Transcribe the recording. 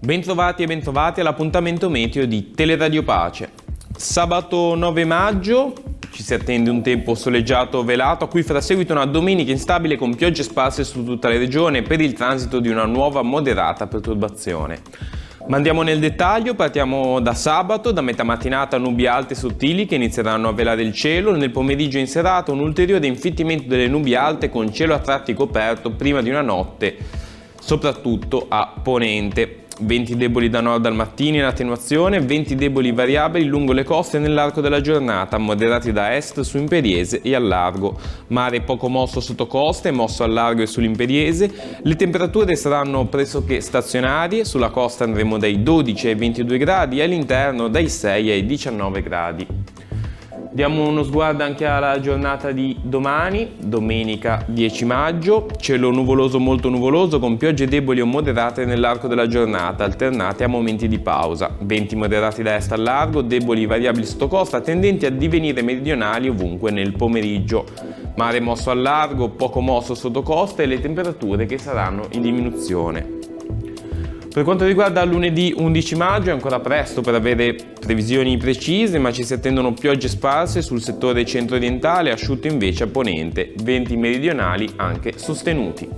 Bentrovati e bentrovati all'appuntamento meteo di Teleradio Pace. Sabato 9 maggio ci si attende un tempo soleggiato velato, a cui farà seguito una domenica instabile con piogge sparse su tutta la regione per il transito di una nuova moderata perturbazione. Ma andiamo nel dettaglio, partiamo da sabato, da metà mattinata nubi alte e sottili che inizieranno a velare il cielo, nel pomeriggio in serata un ulteriore infittimento delle nubi alte con cielo a tratti coperto prima di una notte, soprattutto a ponente. Venti deboli da nord al mattino in attenuazione, venti deboli variabili lungo le coste nell'arco della giornata, moderati da est su Imperiese e al largo. Mare poco mosso sotto costa e mosso al largo e sull'Imperiese. Le temperature saranno pressoché stazionarie, sulla costa andremo dai 12 ai 22 gradi e all'interno dai 6 ai 19 gradi. Diamo uno sguardo anche alla giornata di domani, domenica 10 maggio, cielo nuvoloso molto nuvoloso con piogge deboli o moderate nell'arco della giornata, alternate a momenti di pausa, venti moderati da est al largo, deboli variabili sotto costa, tendenti a divenire meridionali ovunque nel pomeriggio. Mare mosso al largo, poco mosso sotto costa e le temperature che saranno in diminuzione. Per quanto riguarda lunedì 11 maggio è ancora presto per avere previsioni precise, ma ci si attendono piogge sparse sul settore centro-orientale, asciutto invece a ponente, venti meridionali anche sostenuti.